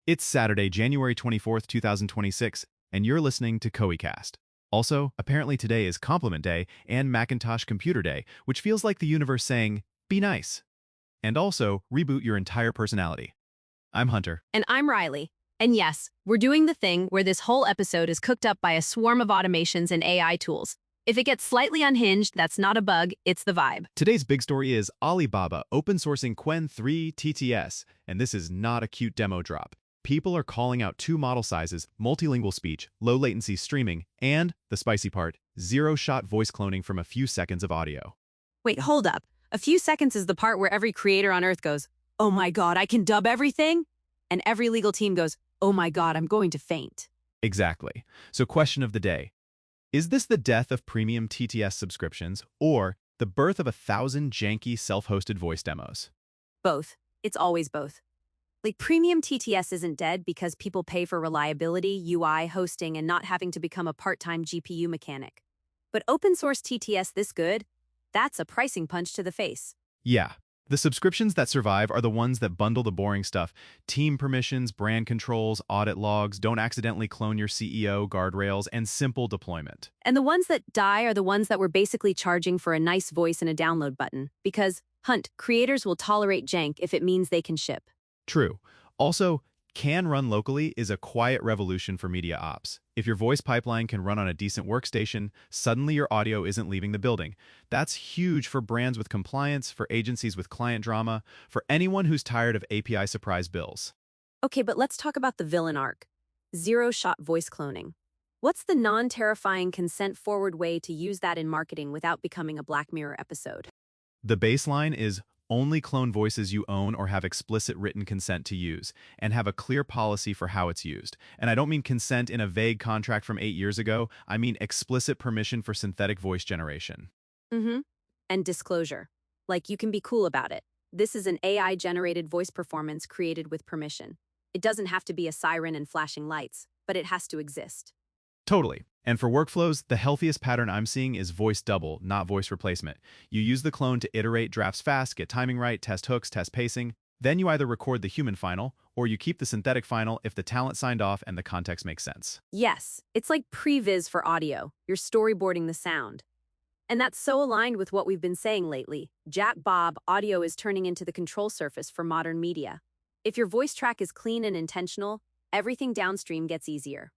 It's Saturday, January 24th, 2026, and you're listening to KoiCast. Also, apparently today is Compliment Day and Macintosh Computer Day, which feels like the universe saying, be nice. And also, reboot your entire personality. I'm Hunter. And I'm Riley. And yes, we're doing the thing where this whole episode is cooked up by a swarm of automations and AI tools. If it gets slightly unhinged, that's not a bug, it's the vibe. Today's big story is Alibaba open sourcing Qwen 3 TTS, and this is not a cute demo drop. People are calling out two model sizes, multilingual speech, low latency streaming, and, the spicy part, zero-shot voice cloning from a few seconds of audio. Wait, hold up. A few seconds is the part where every creator on Earth goes, oh my god, I can dub everything? And every legal team goes, oh my god, I'm going to faint. Exactly. So question of the day. Is this the death of premium TTS subscriptions, or the birth of 1,000 janky self-hosted voice demos? Both. It's always both. Like, premium TTS isn't dead because people pay for reliability, UI, hosting, and not having to become a part-time GPU mechanic. But open source TTS this good? That's a pricing punch to the face. Yeah. The subscriptions that survive are the ones that bundle the boring stuff: team permissions, brand controls, audit logs, don't accidentally clone your CEO, guardrails, and simple deployment. And the ones that die are the ones that were basically charging for a nice voice and a download button. Because, Hunt, creators will tolerate jank if it means they can ship. True. Also, can run locally is a quiet revolution for media ops. If your voice pipeline can run on a decent workstation, suddenly your audio isn't leaving the building. That's huge for brands with compliance, for agencies with client drama, for anyone who's tired of API surprise bills. Okay, but let's talk about the villain arc. Zero-shot voice cloning. What's the non-terrifying consent-forward way to use that in marketing without becoming a Black Mirror episode? The baseline is only clone voices you own or have explicit written consent to use, and have a clear policy for how it's used. And I don't mean consent in a vague contract from 8 years ago, I mean explicit permission for synthetic voice generation. And disclosure. Like, you can be cool about it. This is an AI-generated voice performance created with permission. It doesn't have to be a siren and flashing lights, but it has to exist. Totally. And for workflows, the healthiest pattern I'm seeing is voice double, not voice replacement. You use the clone to iterate drafts fast, get timing right, test hooks, test pacing. Then you either record the human final, or you keep the synthetic final if the talent signed off and the context makes sense. Yes, it's like previs for audio. You're storyboarding the sound. And that's so aligned with what we've been saying lately. Jack Bob, audio is turning into the control surface for modern media. If your voice track is clean and intentional, everything downstream gets easier.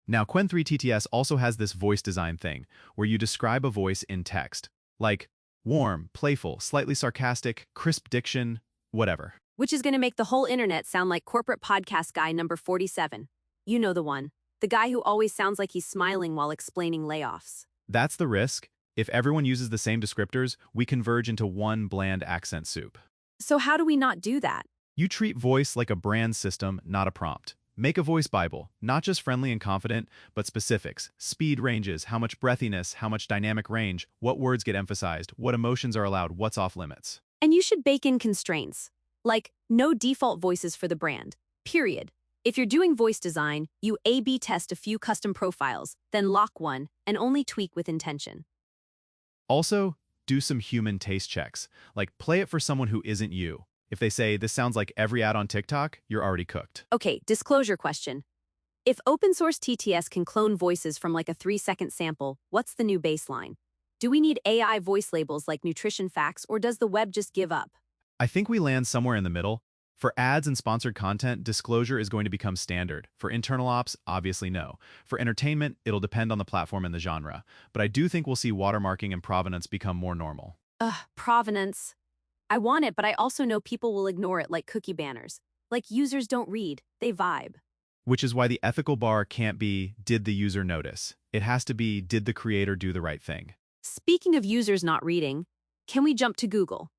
Now, Qwen 3 TTS also has this voice design thing, where you describe a voice in text, like warm, playful, slightly sarcastic, crisp diction, whatever. Which is going to make the whole internet sound like corporate podcast guy number 47. You know the one. The guy who always sounds like he's smiling while explaining layoffs. That's the risk. If everyone uses the same descriptors, we converge into one bland accent soup. So how do we not do that? You treat voice like a brand system, not a prompt. Make a voice Bible, not just friendly and confident, but specifics, speed ranges, how much breathiness, how much dynamic range, what words get emphasized, what emotions are allowed, what's off limits. And you should bake in constraints, like no default voices for the brand, period. If you're doing voice design, you A/B test a few custom profiles, then lock one, and only tweak with intention. Also, do some human taste checks, like play it for someone who isn't you. If they say, this sounds like every ad on TikTok, you're already cooked. Okay, disclosure question. If open source TTS can clone voices from like a 3-second sample, what's the new baseline? Do we need AI voice labels like nutrition facts, or does the web just give up? I think we land somewhere in the middle. For ads and sponsored content, disclosure is going to become standard. For internal ops, obviously no. For entertainment, it'll depend on the platform and the genre. But I do think we'll see watermarking and provenance become more normal. Provenance. I want it, but I also know people will ignore it like cookie banners. Like, users don't read, they vibe. Which is why the ethical bar can't be, did the user notice? It has to be, did the creator do the right thing? Speaking of users not reading, can we jump to Google?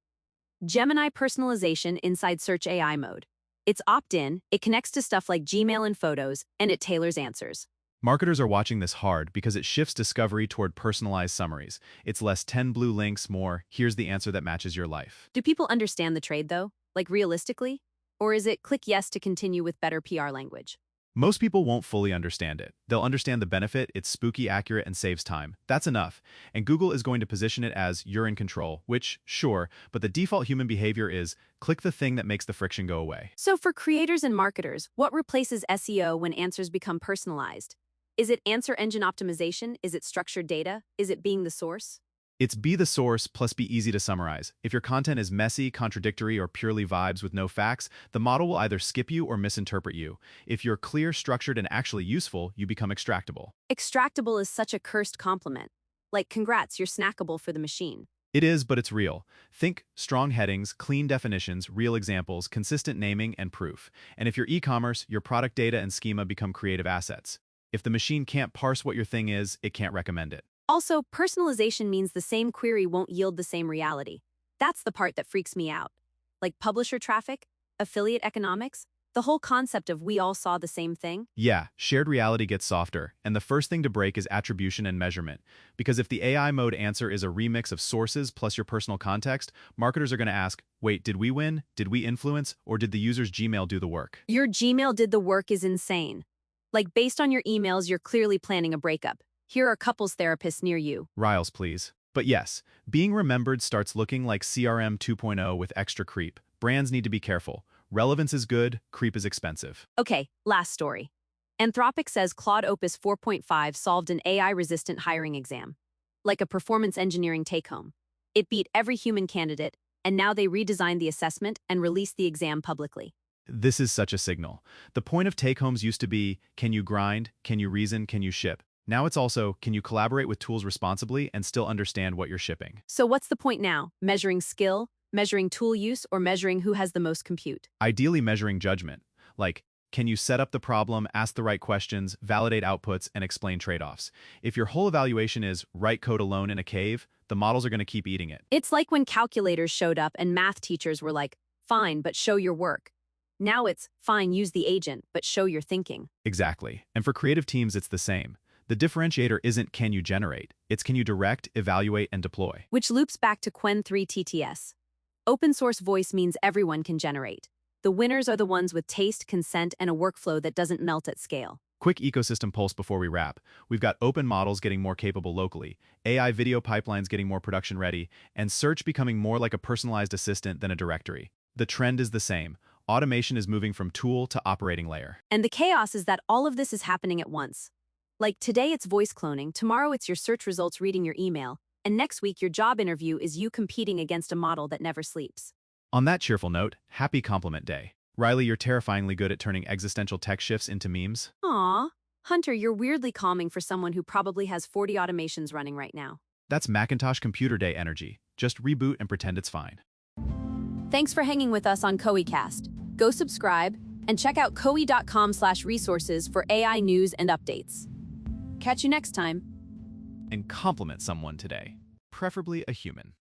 Gemini personalization inside Search AI mode. It's opt-in, it connects to stuff like Gmail and Photos, and it tailors answers. Marketers are watching this hard because it shifts discovery toward personalized summaries. It's less 10 blue links, more, here's the answer that matches your life. Do people understand the trade, though? Like, realistically? Or is it click yes to continue with better PR language? Most people won't fully understand it. They'll understand the benefit, it's spooky accurate and saves time. That's enough. And Google is going to position it as you're in control, which, sure, but the default human behavior is click the thing that makes the friction go away. So for creators and marketers, what replaces SEO when answers become personalized? Is it answer engine optimization? Is it structured data? Is it being the source? It's be the source plus be easy to summarize. If your content is messy, contradictory, or purely vibes with no facts, the model will either skip you or misinterpret you. If you're clear, structured, and actually useful, you become extractable. Extractable is such a cursed compliment. Like, congrats, you're snackable for the machine. It is, but it's real. Think strong headings, clean definitions, real examples, consistent naming, and proof. And if you're e-commerce, your product data and schema become creative assets. If the machine can't parse what your thing is, it can't recommend it. Also, personalization means the same query won't yield the same reality. That's the part that freaks me out. Like publisher traffic, affiliate economics, the whole concept of we all saw the same thing. Yeah, shared reality gets softer, and the first thing to break is attribution and measurement. Because if the AI mode answer is a remix of sources plus your personal context, marketers are going to ask, wait, did we win? Did we influence? Or did the user's Gmail do the work? Your Gmail did the work is insane. Like, based on your emails, you're clearly planning a breakup. Here are couples therapists near you. Riles, please. But yes, being remembered starts looking like CRM 2.0 with extra creep. Brands need to be careful. Relevance is good, creep is expensive. Okay, last story. Anthropic says Claude Opus 4.5 solved an AI-resistant hiring exam. Like a performance engineering take-home. It beat every human candidate, and now they redesigned the assessment and released the exam publicly. This is such a signal. The point of take-homes used to be, can you grind, can you reason, can you ship? Now it's also, can you collaborate with tools responsibly and still understand what you're shipping? So what's the point now? Measuring skill, measuring tool use, or measuring who has the most compute? Ideally measuring judgment. Like, can you set up the problem, ask the right questions, validate outputs, and explain trade-offs? If your whole evaluation is write code alone in a cave, the models are going to keep eating it. It's like when calculators showed up and math teachers were like, fine, but show your work. Now it's, fine, use the agent, but show your thinking. Exactly. And for creative teams, it's the same. The differentiator isn't can you generate, it's can you direct, evaluate, and deploy. Which loops back to Qwen 3 TTS. Open source voice means everyone can generate. The winners are the ones with taste, consent, and a workflow that doesn't melt at scale. Quick ecosystem pulse before we wrap. We've got open models getting more capable locally, AI video pipelines getting more production ready, and search becoming more like a personalized assistant than a directory. The trend is the same. Automation is moving from tool to operating layer. And the chaos is that all of this is happening at once. Like today it's voice cloning, tomorrow it's your search results reading your email, and next week your job interview is you competing against a model that never sleeps. On that cheerful note, happy compliment day. Riley, you're terrifyingly good at turning existential tech shifts into memes. Aw, Hunter, you're weirdly calming for someone who probably has 40 automations running right now. That's Macintosh Computer Day energy. Just reboot and pretend it's fine. Thanks for hanging with us on KoiCast. Go subscribe and check out koi.com/resources for AI news and updates. Catch you next time. And compliment someone today, preferably a human.